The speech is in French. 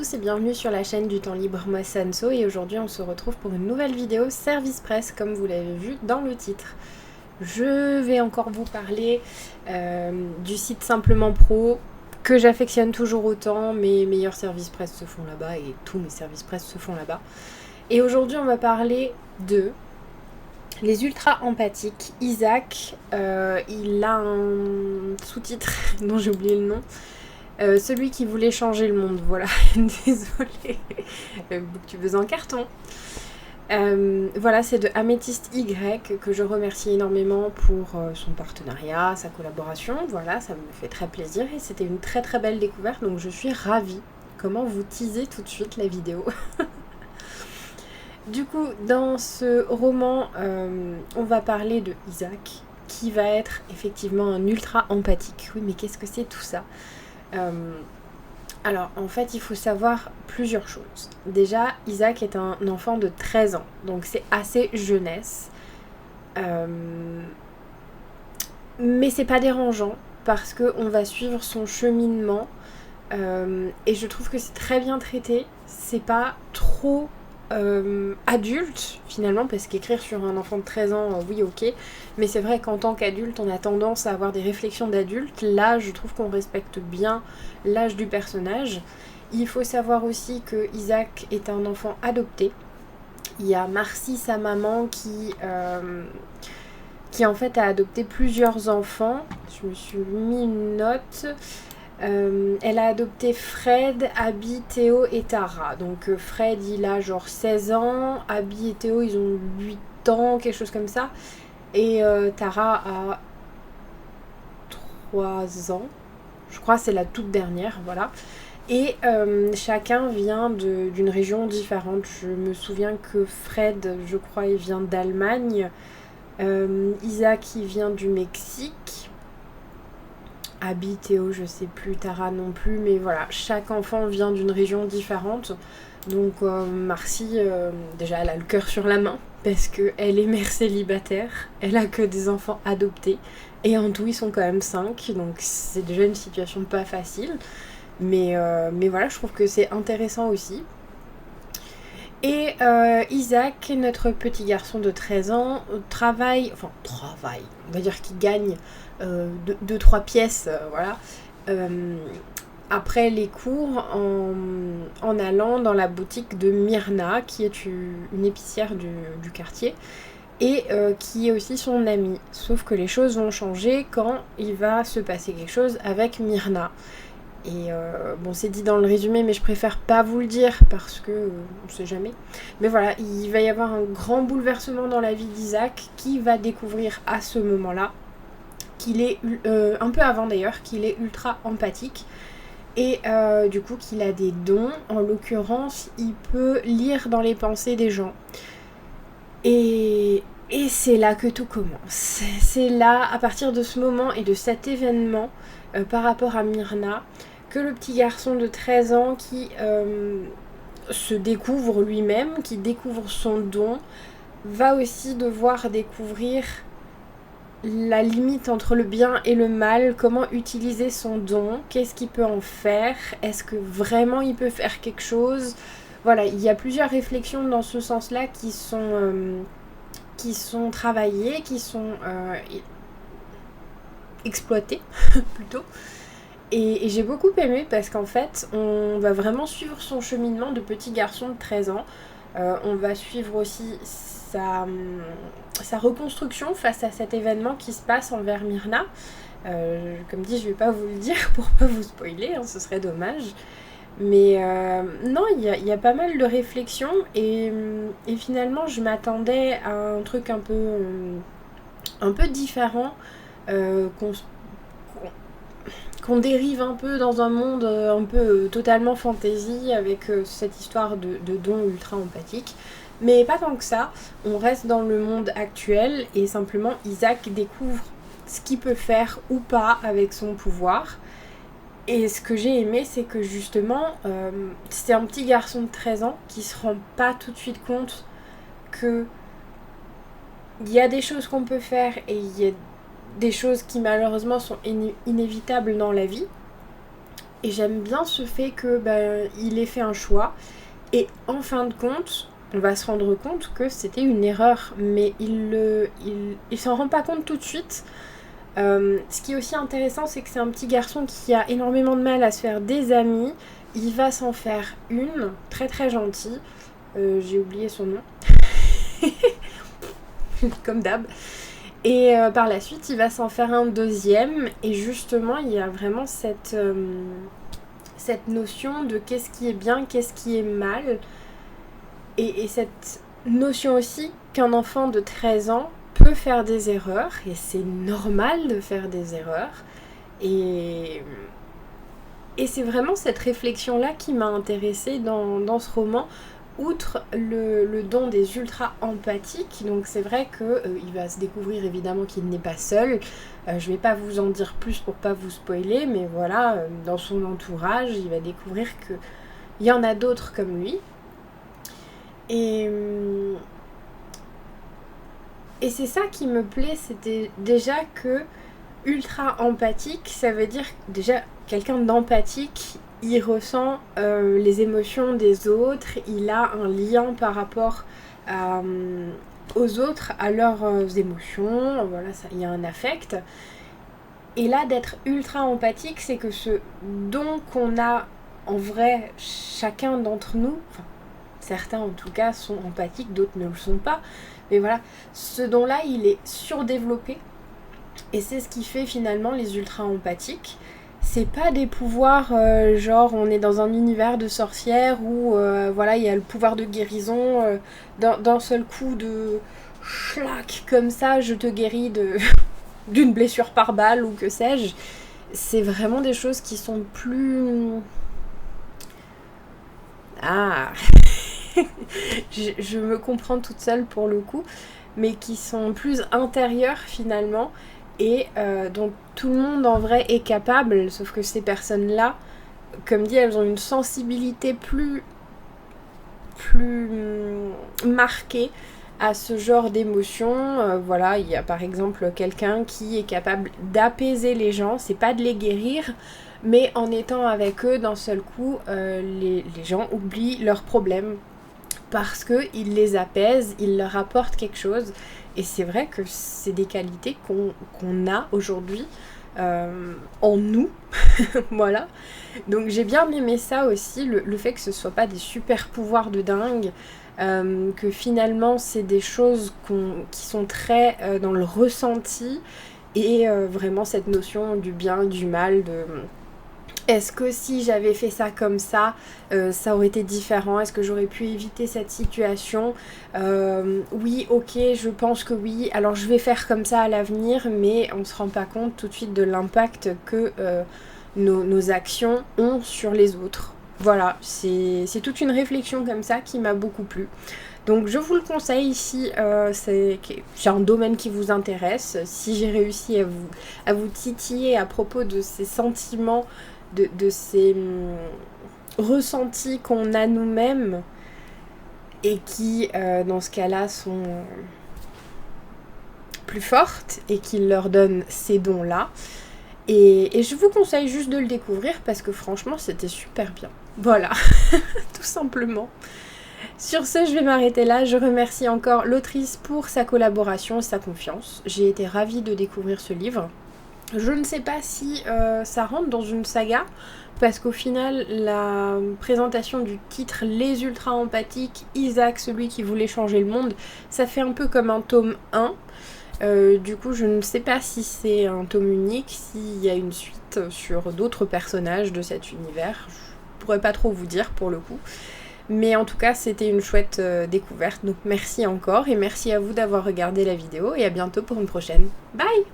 tous et bienvenue sur la chaîne du temps libre, moi Sanso, et aujourd'hui on se retrouve pour une nouvelle vidéo Service Presse comme vous l'avez vu dans le titre. Je vais encore vous parler du site Simplement Pro que j'affectionne toujours autant. Mes meilleurs services presse se font là-bas et tous mes services presse se font là-bas. Et aujourd'hui on va parler de les ultra empathiques. Isaac, il a un sous-titre dont j'ai oublié le nom. Celui qui voulait changer le monde, voilà, désolée, tu veux en carton. Voilà, c'est de Améthyste Y que je remercie énormément pour son partenariat, sa collaboration, voilà, ça me fait très plaisir et c'était une très très belle découverte, donc je suis ravie. Comment vous teaser tout de suite la vidéo. Du coup, dans ce roman, on va parler de Isaac, qui va être effectivement un ultra empathique. Oui, mais qu'est-ce que c'est tout ça ? Alors, en fait, il faut savoir plusieurs choses. Déjà, Isaac est un enfant de 13 ans, donc c'est assez jeunesse. Mais c'est pas dérangeant, parce qu'on va suivre son cheminement, et je trouve que c'est très bien traité. C'est pas trop adulte, finalement, parce qu'écrire sur un enfant de 13 ans, oui, ok. Mais c'est vrai qu'en tant qu'adulte, on a tendance à avoir des réflexions d'adulte. Là, je trouve qu'on respecte bien l'âge du personnage. Il faut savoir aussi que Isaac est un enfant adopté. Il y a Marcy, sa maman, qui en fait a adopté plusieurs enfants. Je me suis mis une note. Elle a adopté Fred, Abby, Théo et Tara. Donc Fred il a genre 16 ans, Abby et Théo ils ont 8 ans, quelque chose comme ça. Et Tara a 3 ans. Je crois que c'est la toute dernière, voilà. Et chacun vient d'une région différente. Je me souviens que Fred, je crois, il vient d'Allemagne. Isaac, il vient du Mexique. Abby, Théo, je sais plus, Tara non plus, mais voilà, chaque enfant vient d'une région différente. Donc Marcy, déjà elle a le cœur sur la main, parce qu'elle est mère célibataire, elle a que des enfants adoptés, et en tout ils sont quand même 5, donc c'est déjà une situation pas facile. Mais voilà, je trouve que c'est intéressant aussi. Et Isaac, notre petit garçon de 13 ans, travaille, on va dire qu'il gagne 2-3 pièces, voilà, après les cours en allant dans la boutique de Myrna, qui est une épicière du quartier, et qui est aussi son amie. Sauf que les choses vont changer quand il va se passer quelque chose avec Myrna. Et bon, c'est dit dans le résumé, mais je préfère pas vous le dire parce que on sait jamais. Mais voilà, il va y avoir un grand bouleversement dans la vie d'Isaac qui va découvrir à ce moment-là qu'il est, un peu avant d'ailleurs, qu'il est ultra empathique. Et du coup qu'il a des dons. En l'occurrence, il peut lire dans les pensées des gens. Et c'est là que tout commence. C'est là, à partir de ce moment et de cet événement, par rapport à Myrna, que le petit garçon de 13 ans qui se découvre lui-même, qui découvre son don, va aussi devoir découvrir la limite entre le bien et le mal, comment utiliser son don, qu'est-ce qu'il peut en faire, est-ce que vraiment il peut faire quelque chose. Voilà, il y a plusieurs réflexions dans ce sens-là qui sont travaillées, qui sont exploitées plutôt. Et j'ai beaucoup aimé parce qu'en fait, on va vraiment suivre son cheminement de petit garçon de 13 ans. On va suivre aussi sa reconstruction face à cet événement qui se passe envers Myrna. Comme dit, je vais pas vous le dire pour pas vous spoiler, hein, ce serait dommage. Mais non, il y a pas mal de réflexions et finalement, je m'attendais à un truc un peu différent, qu'on dérive un peu dans un monde un peu totalement fantasy avec cette histoire de don ultra empathique. Mais pas tant que ça, on reste dans le monde actuel et simplement Isaac découvre ce qu'il peut faire ou pas avec son pouvoir. Et ce que j'ai aimé, c'est que justement, c'est un petit garçon de 13 ans qui se rend pas tout de suite compte que il y a des choses qu'on peut faire et il y a des choses qui malheureusement sont inévitables dans la vie. Et j'aime bien ce fait que il ait fait un choix. Et en fin de compte, on va se rendre compte que c'était une erreur. Mais il s'en rend pas compte tout de suite. Ce qui est aussi intéressant, c'est que c'est un petit garçon qui a énormément de mal à se faire des amis. Il va s'en faire une, très très gentille. J'ai oublié son nom. Comme d'hab. Et par la suite, il va s'en faire un deuxième. Et justement, il y a vraiment cette notion de qu'est-ce qui est bien, qu'est-ce qui est mal. Et cette notion aussi qu'un enfant de 13 ans peut faire des erreurs. Et c'est normal de faire des erreurs. Et c'est vraiment cette réflexion-là qui m'a intéressée dans ce roman. Outre le don des ultra-empathiques, donc c'est vrai qu'il va se découvrir évidemment qu'il n'est pas seul. Je vais pas vous en dire plus pour pas vous spoiler, mais voilà, dans son entourage, il va découvrir qu'il y en a d'autres comme lui. Et c'est ça qui me plaît, c'était déjà que ultra-empathique, ça veut dire déjà quelqu'un d'empathique. Il ressent les émotions des autres, il a un lien par rapport aux autres, à leurs émotions, voilà, il y a un affect. Et là, d'être ultra empathique, c'est que ce don qu'on a en vrai, chacun d'entre nous, enfin, certains en tout cas sont empathiques, d'autres ne le sont pas, mais voilà, ce don-là, il est surdéveloppé, et c'est ce qui fait finalement les ultra empathiques. C'est pas des pouvoirs genre on est dans un univers de sorcières où voilà il y a le pouvoir de guérison d'un seul coup de schlac comme ça je te guéris d'une blessure par balle ou que sais-je. C'est vraiment des choses qui sont plus... je me comprends toute seule pour le coup, mais qui sont plus intérieures finalement. Et donc tout le monde en vrai est capable, sauf que ces personnes-là, comme dit, elles ont une sensibilité plus marquée à ce genre d'émotions. Voilà, il y a par exemple quelqu'un qui est capable d'apaiser les gens, c'est pas de les guérir, mais en étant avec eux d'un seul coup, les gens oublient leurs problèmes parce qu'il les apaise, il leur apporte quelque chose. Et c'est vrai que c'est des qualités qu'on a aujourd'hui en nous. Voilà. Donc j'ai bien aimé ça aussi, le fait que ce soit pas des super pouvoirs de dingue, que finalement c'est des choses qui sont très dans le ressenti, et vraiment cette notion du bien, du mal, de... Est-ce que si j'avais fait ça comme ça, ça aurait été différent? Est-ce que j'aurais pu éviter cette situation? Oui, ok, je pense que oui. Alors je vais faire comme ça à l'avenir, mais on ne se rend pas compte tout de suite de l'impact que nos actions ont sur les autres. Voilà, c'est toute une réflexion comme ça qui m'a beaucoup plu. Donc je vous le conseille si c'est un domaine qui vous intéresse, si j'ai réussi à vous titiller à propos de ces sentiments, de ces ressentis qu'on a nous-mêmes et qui dans ce cas-là sont plus fortes et qui leur donnent ces dons-là. Et je vous conseille juste de le découvrir parce que franchement c'était super bien. Voilà, tout simplement. Sur ce, je vais m'arrêter là. Je remercie encore l'autrice pour sa collaboration et sa confiance. J'ai été ravie de découvrir ce livre. Je ne sais pas si ça rentre dans une saga, parce qu'au final, la présentation du titre « Les ultra empathiques, Isaac, celui qui voulait changer le monde », ça fait un peu comme un tome 1. Du coup, je ne sais pas si c'est un tome unique, s'il y a une suite sur d'autres personnages de cet univers. Je pourrais pas trop vous dire pour le coup. Mais en tout cas, c'était une chouette découverte. Donc merci encore et merci à vous d'avoir regardé la vidéo et à bientôt pour une prochaine. Bye!